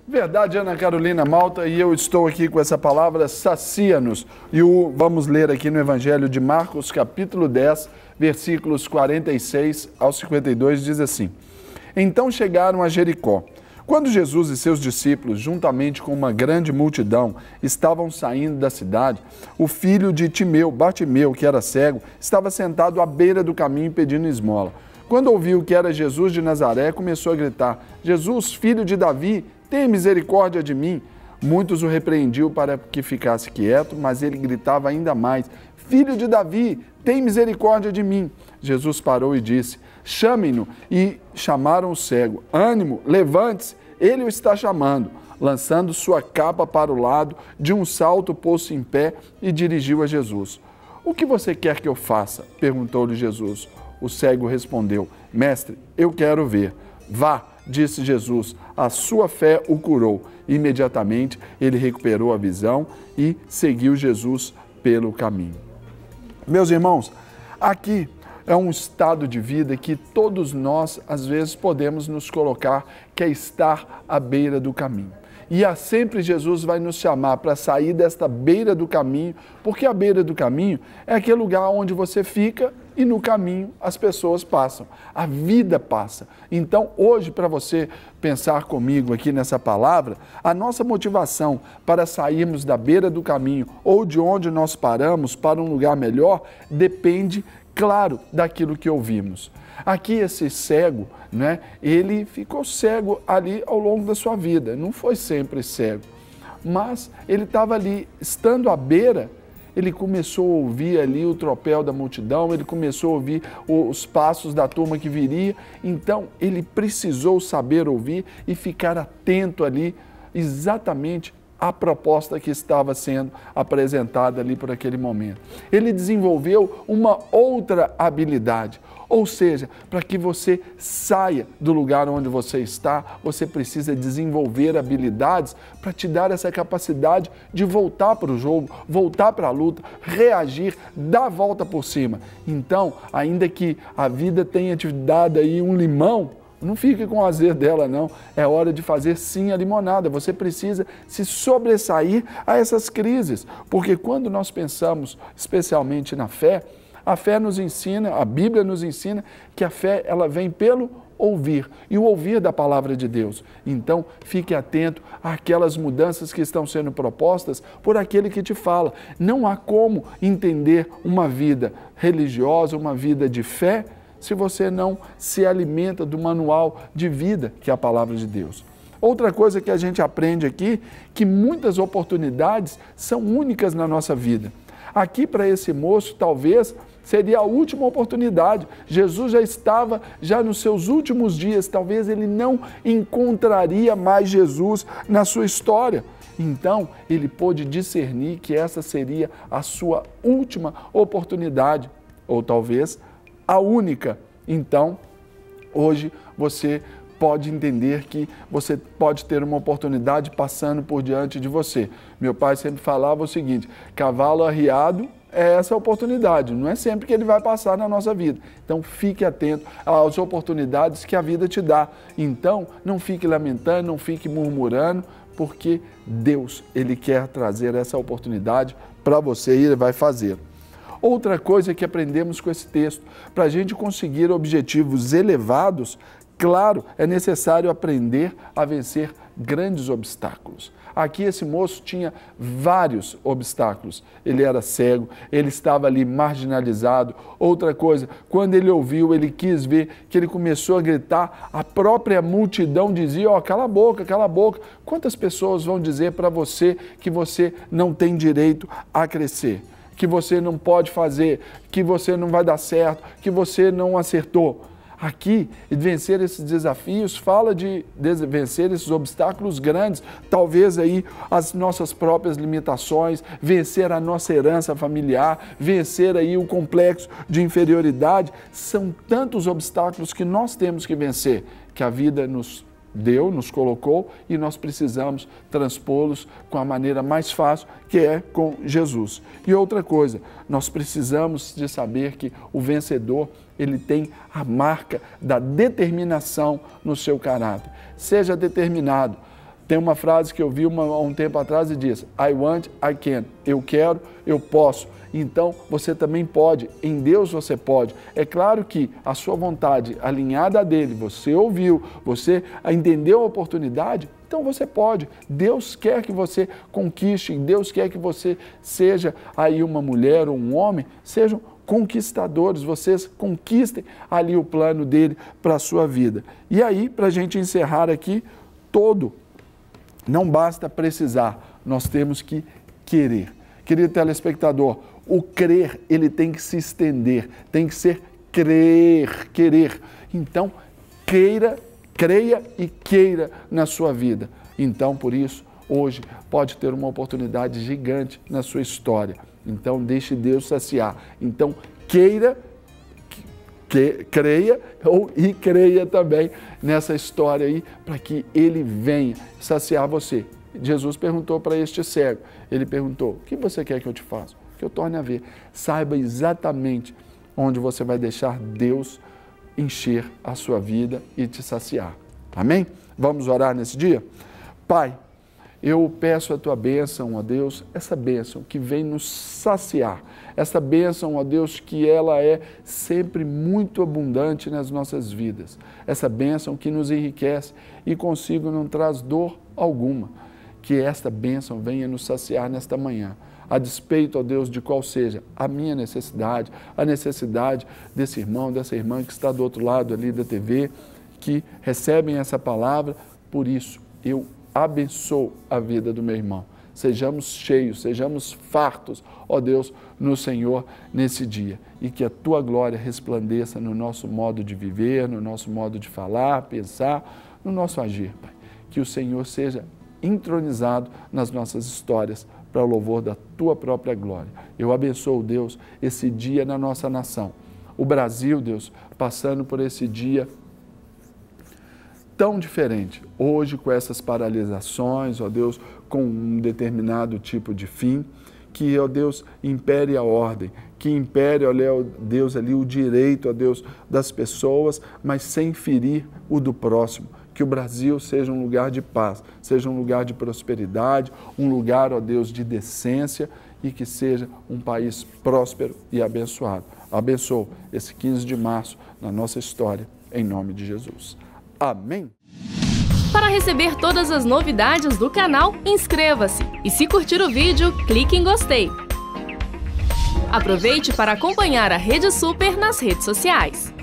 Verdade, Ana Carolina Malta, e eu estou aqui com essa palavra, sacia-nos. E vamos ler aqui no Evangelho de Marcos, capítulo 10, versículos 46 ao 52, diz assim: Então chegaram a Jericó. Quando Jesus e seus discípulos, juntamente com uma grande multidão, estavam saindo da cidade, o filho de Timeu, Bartimeu, que era cego, estava sentado à beira do caminho pedindo esmola. Quando ouviu que era Jesus de Nazaré, começou a gritar: Jesus, filho de Davi, tenha misericórdia de mim. Muitos o repreendiam para que ficasse quieto, mas ele gritava ainda mais: Filho de Davi, tem misericórdia de mim. Jesus parou e disse: Chamem-no. E chamaram o cego. Ânimo, levante-se, ele o está chamando. Lançando sua capa para o lado, de um salto pôs-se em pé e dirigiu a Jesus. O que você quer que eu faça? Perguntou-lhe Jesus. O cego respondeu: Mestre, eu quero ver. Vá, disse Jesus, a sua fé o curou. Imediatamente ele recuperou a visão e seguiu Jesus pelo caminho. Meus irmãos, aqui é um estado de vida que todos nós, às vezes, podemos nos colocar, que é estar à beira do caminho. E sempre Jesus vai nos chamar para sair desta beira do caminho, porque a beira do caminho é aquele lugar onde você fica e no caminho as pessoas passam, a vida passa. Então, hoje, para você pensar comigo aqui nessa palavra, a nossa motivação para sairmos da beira do caminho ou de onde nós paramos para um lugar melhor depende, claro, daquilo que ouvimos. Aqui esse cego, né, ele ficou cego ali ao longo da sua vida, não foi sempre cego, mas ele estava ali, estando à beira, ele começou a ouvir ali o tropel da multidão, ele começou a ouvir os passos da turma que viria, então ele precisou saber ouvir e ficar atento ali exatamente a proposta que estava sendo apresentada ali por aquele momento. Ele desenvolveu uma outra habilidade, ou seja, para que você saia do lugar onde você está, você precisa desenvolver habilidades para te dar essa capacidade de voltar para o jogo, voltar para a luta, reagir, dar a volta por cima. Então, ainda que a vida tenha te dado aí um limão, não fique com o azedo dela, não. É hora de fazer sim a limonada. Você precisa se sobressair a essas crises, porque quando nós pensamos especialmente na fé, a fé nos ensina, a Bíblia nos ensina que a fé ela vem pelo ouvir, e o ouvir da palavra de Deus. Então, fique atento àquelas mudanças que estão sendo propostas por aquele que te fala. Não há como entender uma vida religiosa, uma vida de fé, se você não se alimenta do manual de vida que é a palavra de Deus. Outra coisa que a gente aprende aqui, que muitas oportunidades são únicas na nossa vida. Aqui para esse moço, talvez, seria a última oportunidade. Jesus já estava nos seus últimos dias, talvez ele não encontraria mais Jesus na sua história. Então, ele pôde discernir que essa seria a sua última oportunidade, ou talvez a única. Então, hoje você pode entender que você pode ter uma oportunidade passando por diante de você. Meu pai sempre falava o seguinte: cavalo arriado é essa oportunidade, não é sempre que ele vai passar na nossa vida. Então, fique atento às oportunidades que a vida te dá. Então, não fique lamentando, não fique murmurando, porque Deus, ele quer trazer essa oportunidade para você e ele vai fazer. Outra coisa que aprendemos com esse texto, para a gente conseguir objetivos elevados, claro, é necessário aprender a vencer grandes obstáculos. Aqui esse moço tinha vários obstáculos. Ele era cego, ele estava ali marginalizado. Outra coisa, quando ele ouviu, ele quis ver, que ele começou a gritar, a própria multidão dizia: ó, cala a boca, cala a boca. Quantas pessoas vão dizer para você que você não tem direito a crescer? Que você não pode fazer, que você não vai dar certo, que você não acertou. Aqui, vencer esses desafios, fala de vencer esses obstáculos grandes, talvez aí as nossas próprias limitações, vencer a nossa herança familiar, vencer aí o complexo de inferioridade. São tantos obstáculos que nós temos que vencer, que a vida nos deu, nos colocou, e nós precisamos transpô-los com a maneira mais fácil, que é com Jesus. E outra coisa, nós precisamos de saber que o vencedor, ele tem a marca da determinação no seu caráter. Seja determinado, Tem uma frase que eu vi há um tempo atrás e diz: I want, I can. Eu quero, eu posso. Então, você também pode. Em Deus você pode. É claro que a sua vontade alinhada a dele, você ouviu, você entendeu a oportunidade, então você pode. Deus quer que você conquiste, Deus quer que você seja aí uma mulher ou um homem, sejam conquistadores, vocês conquistem ali o plano dele para a sua vida. E aí, para a gente encerrar aqui, não basta precisar, nós temos que querer. Querido telespectador, o crer, ele tem que se estender, tem que ser querer. Então, creia e queira na sua vida. Então, por isso, hoje pode ter uma oportunidade gigante na sua história. Então, deixe Deus saciar. Então, creia e creia também nessa história aí, para que Ele venha saciar você. Jesus perguntou para este cego, ele perguntou: o que você quer que eu te faça? Que eu torne a ver. Saiba exatamente onde você vai deixar Deus encher a sua vida e te saciar. Amém? Vamos orar nesse dia? Pai, eu peço a Tua bênção, ó Deus, essa bênção que vem nos saciar, essa bênção, ó Deus, que ela é sempre muito abundante nas nossas vidas, essa bênção que nos enriquece e consigo não traz dor alguma, que esta bênção venha nos saciar nesta manhã, a despeito, ó Deus, de qual seja a minha necessidade, a necessidade desse irmão, dessa irmã que está do outro lado ali da TV, que recebem essa palavra. Por isso, eu abençoo a vida do meu irmão. Sejamos cheios, sejamos fartos, ó Deus, no Senhor nesse dia. E que a Tua glória resplandeça no nosso modo de viver, no nosso modo de falar, pensar, no nosso agir, Pai. Que o Senhor seja entronizado nas nossas histórias, para o louvor da Tua própria glória. Eu abençoo, Deus, esse dia na nossa nação. O Brasil, Deus, passando por esse dia tão diferente. Hoje, com essas paralisações, ó Deus, com um determinado tipo de fim, que, ó Deus, impere a ordem, que impere, ó Deus, ali o direito, ó Deus, das pessoas, mas sem ferir o do próximo. Que o Brasil seja um lugar de paz, seja um lugar de prosperidade, um lugar, ó Deus, de decência e que seja um país próspero e abençoado. Abençoo esse 15 de março na nossa história, em nome de Jesus. Amém. Para receber todas as novidades do canal, inscreva-se e, se curtir o vídeo, clique em gostei. Aproveite para acompanhar a Rede Super nas redes sociais.